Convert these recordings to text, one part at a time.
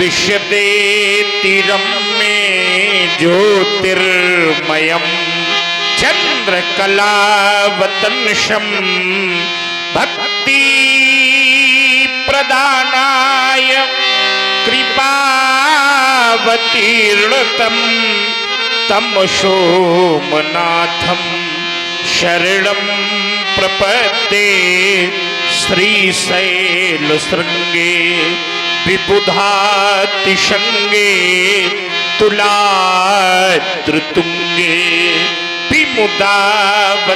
विशदे तीरम में ज्योतिर्मयम चंद्रकलावतंशम भक्ति प्रदानाय कृपावतीर्णतम तम सोमनाथम शरणं प्रपद्ये श्रीशैल श्रृंगे विबुधातिशंगे तुलाद्रुतुंगे विमुदावतंशं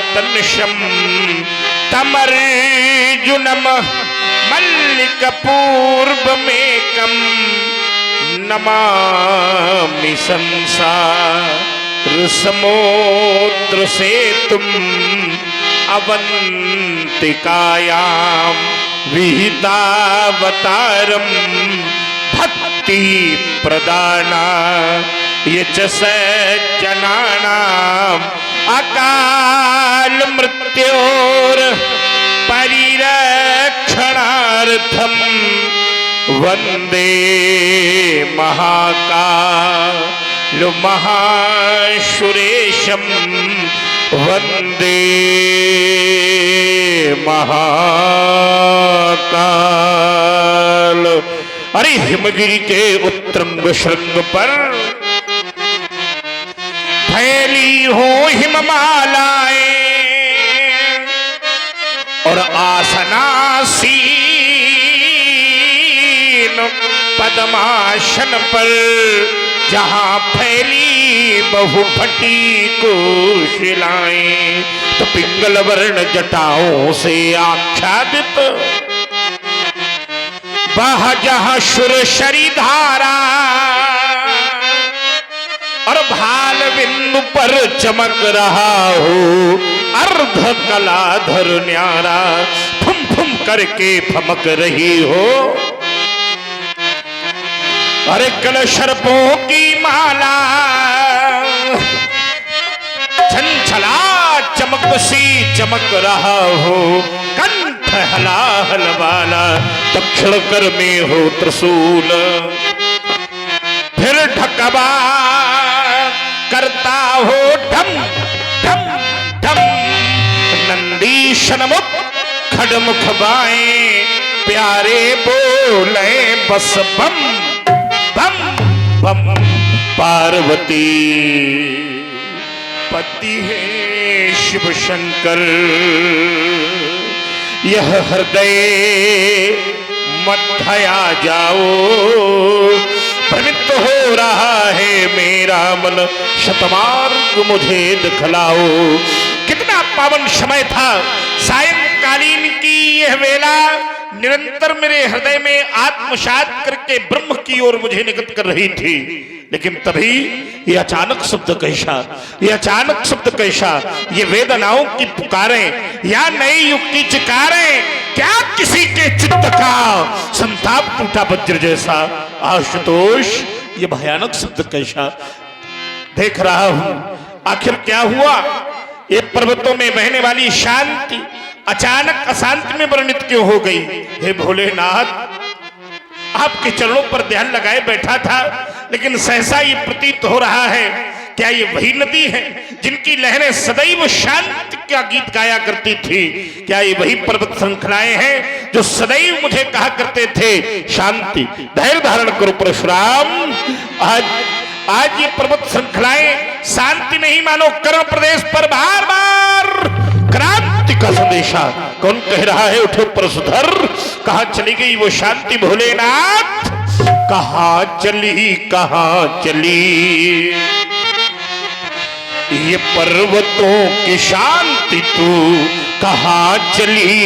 तमर्जुनम मल्लिकपूर्वमेकं नमामि संसारसमुद्रसेतुम् अवंतिकायां विहितावतारं भक्ति प्रदानाय च सज्जनानां अकाल मृत्योर परिरक्षणार्थं वंदे महाकाल महासुरेशं वंदे महाकाल। अरे हिमगिरी के उत्तुंग शृंग पर फैली हो हिममालाएं और आसनासीन पद्मासन पर जहां फैली बहुफटी कोशिलाएं तो पिंगल वर्ण जटाओं से आच्छादित बह जहां सुरसरी धारा और भाल बिंदु पर चमक रहा हो अर्ध कलाधर न्यारा फुम फुम करके फमक रही हो। अरे कल सर्पों की माला छनछला चमक सी चमक रहा हो कंठ हलाहल वाला दक्षिण कर में हो त्रिशूल फिर ढकबा करता हो ढम ढम ढम नंदीशन मुख खड़मुख बाएं प्यारे बोले बस बम बम बम। पार्वती पति है शिव शंकर यह हृदय मध्या जाओ प्रवृत्त हो रहा है मेरा मन शतमार्ग मुझे दिखलाओ। कितना पावन समय था सायंकालीन की यह वेला निरंतर मेरे हृदय में आत्मसात करके ब्रह्म की ओर मुझे निकट कर रही थी, लेकिन तभी ये अचानक शब्द कैसा, ये अचानक शब्द कैसा, ये वेदनाओं की पुकारें या नई युग की चिकारें, क्या किसी के चित्त का संताप टूटा वज्र जैसा। आशुतोष ये भयानक शब्द कैसा देख रहा हूं, आखिर क्या हुआ। ये पर्वतों में बहने वाली शांति अचानक अशांति में वर्णित क्यों हो गई। हे भोलेनाथ आपके चरणों पर ध्यान लगाए बैठा था, लेकिन सहसा ये प्रतीत हो रहा है क्या ये वही नदी है जिनकी लहरें सदैव शांति का गीत गाया करती थी। क्या ये वही पर्वत श्रृंखलाएं हैं जो सदैव मुझे कहा करते थे शांति धैर्य धारण करो परशुराम। आज ये पर्वत श्रृंखलाएं शांति नहीं मानो कर्म प्रदेश पर बार बार क्रांति का संदेशा कौन कह रहा है। उठो परशुधर, कहां चली गई वो शांति भोलेनाथ, कहां चली ये पर्वतों की शांति तू कहां चली।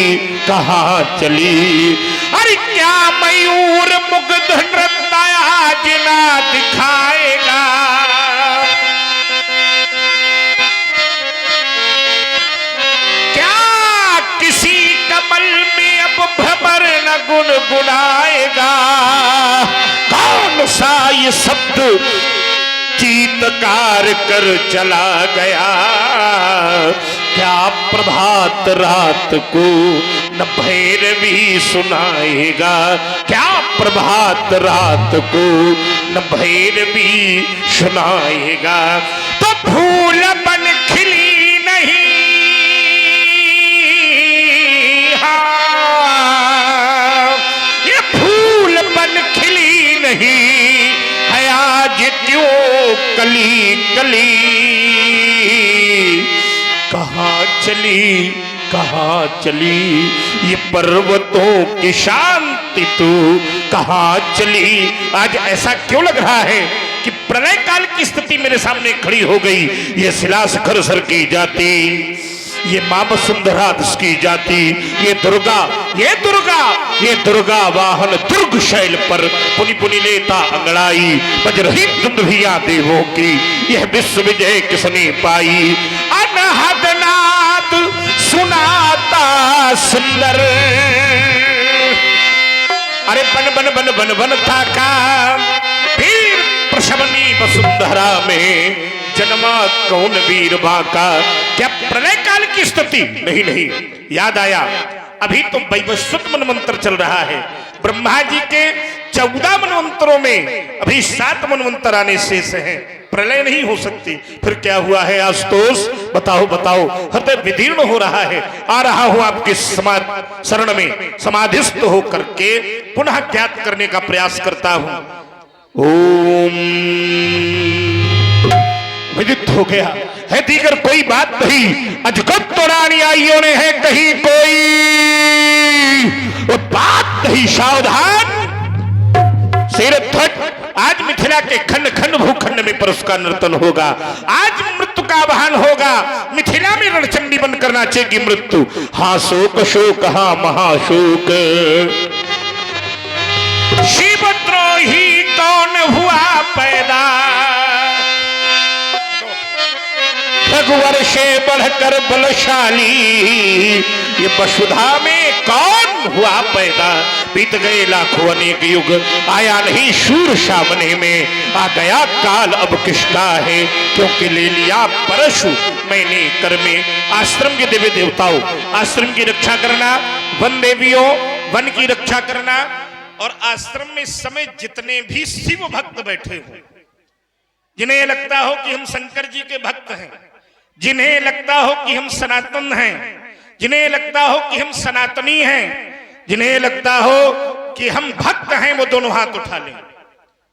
अरे क्या मयूर मुग्ध नृत्य आज ना दिखाएगा, क्या किसी कमल में अब भ्रमर न गुनगुनाएगा। कौन सा ये शब्द चीत्कार कर चला गया, क्या प्रभात रात को न भैरवी सुनाएगा, क्या प्रभात रात को न भैरवी सुनाएगा। तो फूल बन खिली नहीं, हाँ ये फूल बन खिली नहीं है आज क्यों कली कली। कहाँ चली कहाँ चली ये पर्वतों की शांति तू, कहाँ चली। आज ऐसा क्यों लग रहा है कि प्रलय काल की स्थिति मेरे सामने खड़ी हो गई। ये शिला शिखर सर की जाती, ये मां वसुंधरा की जाती, ये दुर्गा वाहन दुर्ग शैल पर पुनि पुनि लेता अंगड़ाई। बजरही दुंदुभिया देवों की यह विश्व विजय किसने पाई। अनहद नाद सुनाता सुंदर, अरे बन बन बन बन बन था का वीर प्रशमनी वसुंधरा में जन्मा कौन वीर बाका। क्या प्रलय काल की स्थिति? नहीं नहीं, याद आया अभी तो वैवस्वत मनवंतर चल रहा है। ब्रह्मा जी के 14 मनवंतरों में अभी 7 मनवंतर आने शेष हैं। प्रलय नहीं हो सकती। फिर क्या हुआ है आशुतोष? बताओ बताओ। हृदय विदीर्ण हो रहा है। आ रहा हूं आपके शरण में, समाधिस्थ होकर के पुनः ज्ञात करने का प्रयास करता हूं। ओम विदित हो गया है, दीगर कोई बात नहीं। अजगत तो रानी आइयों ने है कहीं कोई बात नहीं। सावधान शेर ध्वज, आज मिथिला के खंड खंड भूखंड में पुरुष का नर्तन होगा। आज मृत्यु का वाहन होगा। मिथिला में रणचंडी बन कर नाचेगी मृत्यु। हा शोक शोक हा महाशोक, शिवद्रोही कौन हुआ पैदा। रघुवर से बढ़कर बलशाली ये वसुधा में कौन हुआ पैदा। बीत गए लाखों अनेक युग, आया नहीं शूर सामने में। आ गया काल अब किसका है, क्योंकि ले लिया परशु मैंने कर में। आश्रम के देवी देवताओं, आश्रम की रक्षा करना, वन देवियों वन की रक्षा करना। और आश्रम में समय जितने भी शिव भक्त बैठे हो, जिन्हें लगता हो कि हम शंकर जी के भक्त हैं, जिन्हें लगता हो कि हम सनातन हैं, जिन्हें लगता हो कि हम सनातनी हैं, जिन्हें लगता हो कि हम भक्त हैं, वो दोनों हाथ उठा लें।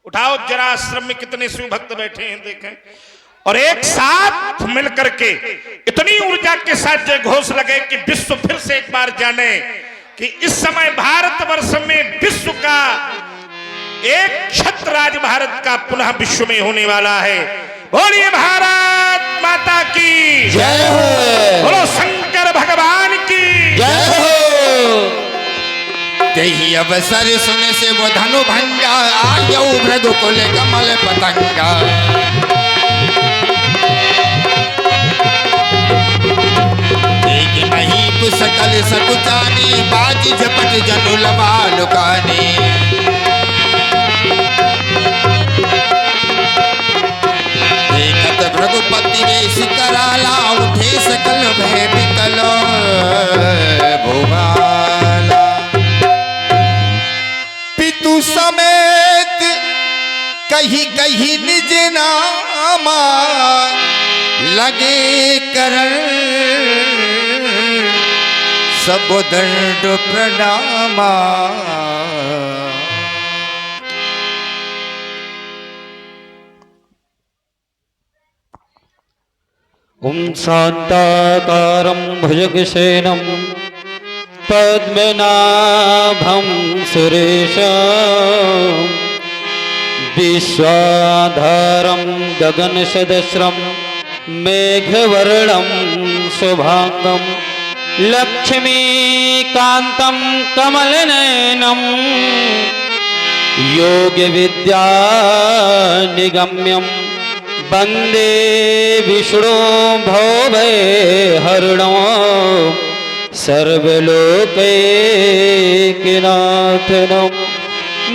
उठाओ जरा, आश्रम में कितने शिव भक्त बैठे हैं देखें। और एक साथ मिलकर के इतनी ऊर्जा के साथ जय घोष लगे कि विश्व फिर से एक बार जाने कि इस समय भारतवर्ष में विश्व का एक छत्र राज भारत का पुनः विश्व में होने वाला है। बोलिए भारत माता की जय हो, बोलो शंकर भगवान की जय हो। यही अवसर सुने से वो धनु भंगा, आयौ भृगुकुल कमल पतंगा। एक नहीं पुसकल सकुचानी, बाजी झपट जनु लबा लुकानी। रघुपति वेश कराला, उठे सकल भय विकल भोगाला। पितु समेत कही कही निज नामा, लगे करण सब दंड प्रणामा। ओम शांताकारं भुजगशयनं पद्मनाभं सुरेशं, विश्वाधारं गगनसदृशं मेघवर्णं शुभांगं, लक्ष्मीकान्तं कमलनयनं, योगविद्यानिगम्यं वंदे विष्णु भवभयहरणं, सर्वलोकैकनाथनं।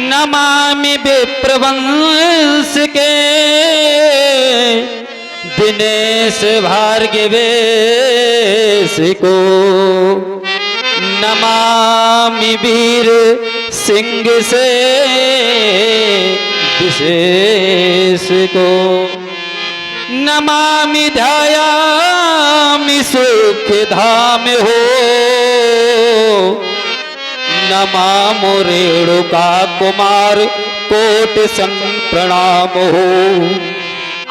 नमामि विप्रवंशिके दिनेश भार्गवेशिको, नमामि वीर सिंह से विशेष को नमामि ध्यायामि सुख धाम हो नमामो रेणुका कुमार कोट सं प्रणाम हो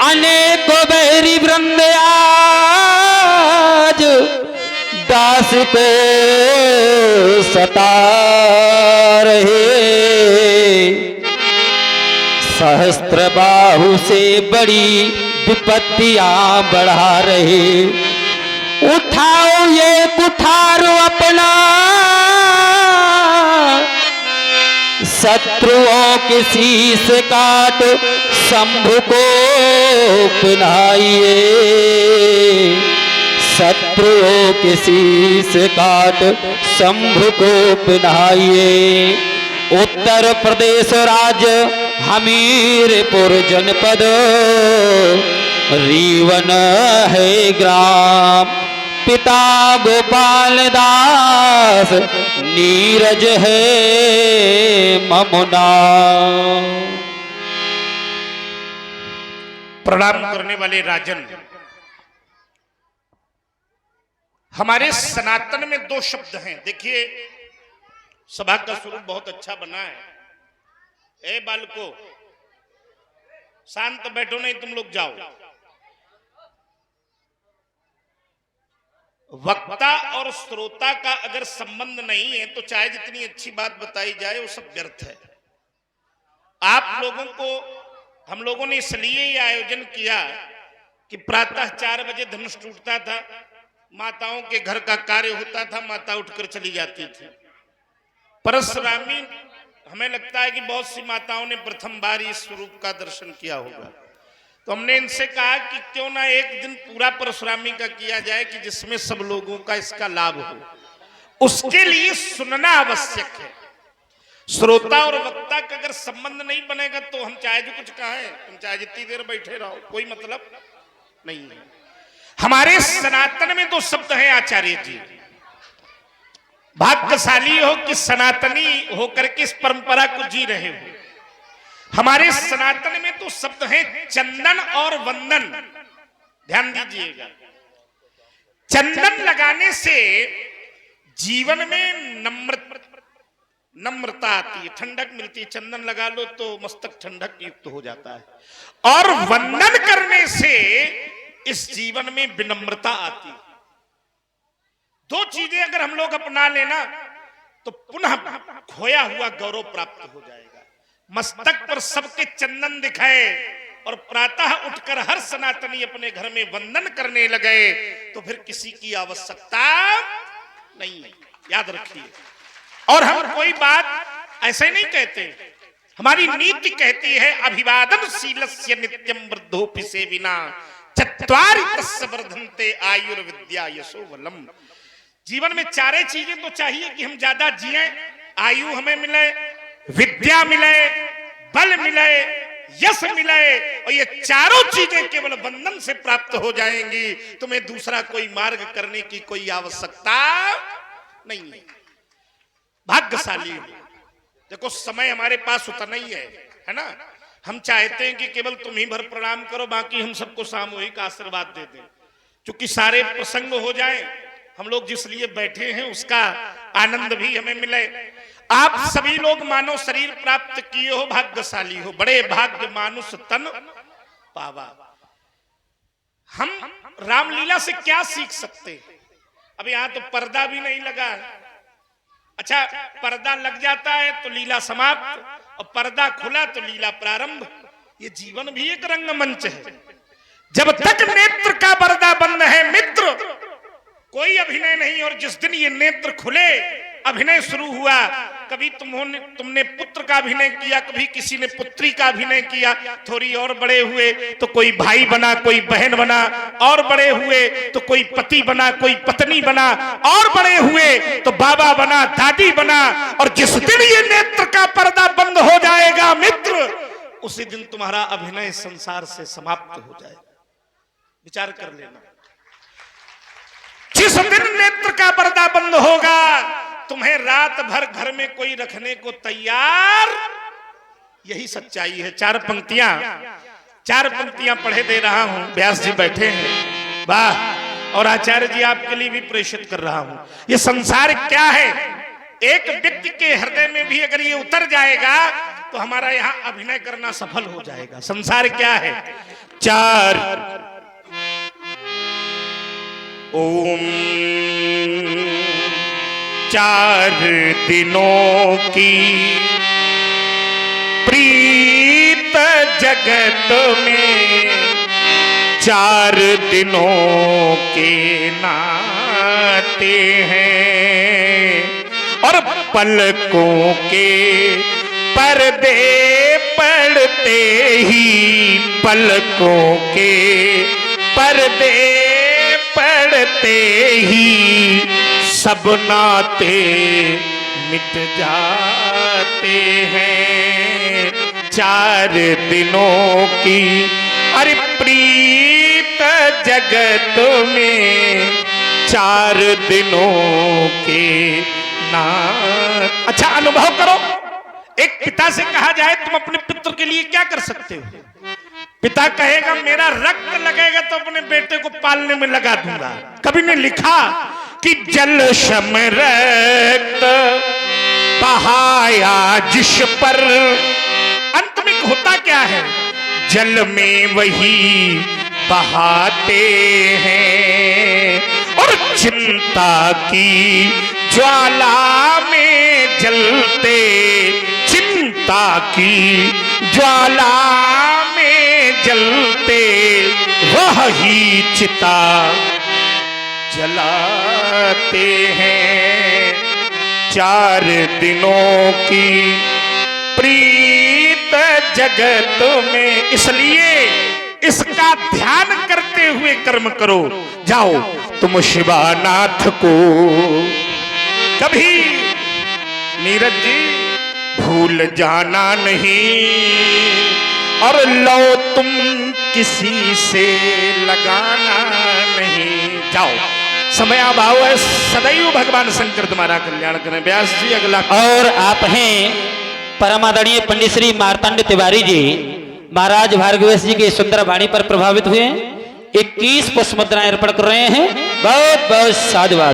अनेको बैरी वृंद आज दास को सता रहे सहस्त्र बाहु से बड़ी विपत्तियां बढ़ा रहे उठाओ ये कुठारो अपना शत्रुओं के शीश काट शंभु को पिनाइए शत्रुओं के शीश काट शंभु को पिनाइए उत्तर प्रदेश राज्य हमीरपुर जनपद रीवन है ग्राम पिता गोपाल दास नीरज है ममुना। प्रणाम करने वाले राजन, हमारे सनातन में दो शब्द हैं। देखिए सभा का स्वरूप बहुत अच्छा बना है। ए बालको शांत बैठो, नहीं तुम लोग जाओ। वक्ता और श्रोता का अगर संबंध नहीं है तो चाहे जितनी अच्छी बात बताई जाए वो सब व्यर्थ है। आप लोगों को हम लोगों ने इसलिए ये आयोजन किया कि प्रातः 4 बजे धनुष टूटता था, माताओं के घर का कार्य होता था, माता उठकर चली जाती थी। परशुरामी हमें लगता है कि बहुत सी माताओं ने प्रथम बार इस स्वरूप का दर्शन किया होगा, तो हमने इनसे कहा कि क्यों ना एक दिन पूरा परशुरामी का किया जाए कि जिसमें सब लोगों का इसका लाभ हो। उसके लिए सुनना आवश्यक है। श्रोता और वक्ता का अगर संबंध नहीं बनेगा तो हम चाहे जो कुछ कहें, तुम चाहे जितनी देर बैठे रहो, कोई मतलब नहीं है। हमारे सनातन में 2 शब्द हैं आचार्य जी। भाग्यशाली हो कि सनातनी होकर के इस परंपरा को जी रहे हो। हमारे सनातन में तो शब्द हैं चंदन और वंदन। ध्यान दीजिएगा, चंदन लगाने से जीवन में नम्रता आती है, ठंडक मिलती है। चंदन लगा लो तो मस्तक ठंडक युक्त हो जाता है। और वंदन करने से इस जीवन में विनम्रता आती है। 2 चीजें अगर हम लोग अपना लेना तो पुनः खोया हुआ गौरव प्राप्त हो जाएगा। मस्तक पर सबके चंदन दिखाए और प्रातः उठकर हर सनातनी अपने घर में वंदन करने लगे तो फिर किसी की आवश्यकता नहीं है। याद रखिए। और हम कोई बात ऐसे नहीं कहते, हमारी नीति कहती है अभिवादन शीलस्य नित्यम वृद्धोपि सेविना चत्वारि तस्य वर्धन्ते आयुर्विद्या यशो बलम। जीवन में 4 चीजें तो चाहिए कि हम ज्यादा जिए, आयु हमें मिले, विद्या मिले, बल मिले, यश मिले, और ये 4 चीजें केवल बंधन से प्राप्त हो जाएंगी। तुम्हें दूसरा कोई मार्ग करने की कोई आवश्यकता नहीं है। भाग्यशाली हो। देखो समय हमारे पास उतना ही है ना। हम चाहते हैं कि केवल तुम ही भर प्रणाम करो, बाकी हम सबको सामूहिक आशीर्वाद दे दें। क्योंकि सारे प्रसंग हो जाए, हम लोग जिस लिए बैठे हैं उसका आनंद भी हमें मिले। आप सभी लोग मानव शरीर प्राप्त किए हो, भाग्यशाली हो। बड़े भाग्य मानुष तन पावा। हम रामलीला से क्या सीख सकते? अब यहां तो पर्दा भी नहीं लगा। अच्छा, पर्दा लग जाता है तो लीला समाप्त, और पर्दा खुला तो लीला प्रारंभ। ये जीवन भी एक रंगमंच है। जब तक नेत्र का पर्दा बंद है मित्र, कोई अभिनय नहीं। और जिस दिन ये नेत्र खुले, अभिनय शुरू हुआ। कभी तुमने पुत्र का अभिनय किया, कभी किसी ने पुत्री का अभिनय किया, थोड़ी और बड़े हुए तो कोई भाई बना, कोई बहन बना, और बड़े हुए तो कोई पति बना, कोई पत्नी बना, और बड़े हुए तो बाबा बना, दादी बना। और जिस दिन ये नेत्र का पर्दा बंद हो जाएगा मित्र, उसी दिन तुम्हारा अभिनय संसार से समाप्त हो जाएगा। विचार कर लेना। जिस दिन नेत्र का पर्दा बंद होगा तुम्हें रात भर घर में कोई रखने को तैयार, यही सच्चाई है। चार पंक्तियां पढ़े दे रहा हूं। व्यास जी बैठे हैं, वाह। और आचार्य जी आपके लिए भी प्रेषित कर रहा हूं। ये संसार क्या है, एक व्यक्ति के हृदय में भी अगर ये उतर जाएगा तो हमारा यहां अभिनय करना सफल हो जाएगा। संसार क्या है? चार दिनों की प्रीत जगत में, चार दिनों के नाते हैं, और पलकों के पर्दे पड़ते ही, पलकों के पर्दे पड़ते ही सब नाते मिट जाते हैं। चार दिनों की अरे प्रीत जगत में, चार दिनों के नाते। अच्छा अनुभव करो, एक पिता से कहा जाए तुम अपने पुत्र के लिए क्या कर सकते हो? पिता कहेगा मेरा रक्त लगेगा तो अपने बेटे को पालने में लगा दूंगा। कवि ने लिखा कि जल शम रक्त बहाया जिस पर, अंत में होता क्या है? जल में वही बहाते हैं, और चिंता की ज्वाला में जलते, चिंता की ज्वाला में जलते वह ही चिता जलाते हैं। चार दिनों की प्रीत जगत में, इसलिए इसका ध्यान करते हुए कर्म करो। जाओ तुम शिवानाथ को कभी नीरज जी भूल जाना नहीं, और लो तुम किसी से लगाना नहीं। जाओ समय अभाव है, सदैव भगवान शंकर तुम्हारा कल्याण करें। व्यास जी अगला। और आप हैं परमादरणीय पंडित श्री मार्तंड तिवारी जी, महाराज भार्गवेश जी की सुंदर वाणी पर प्रभावित हुए 21 पुष्प मुद्राएं अर्पण कर रहे हैं। बहुत बहुत साधुवाद।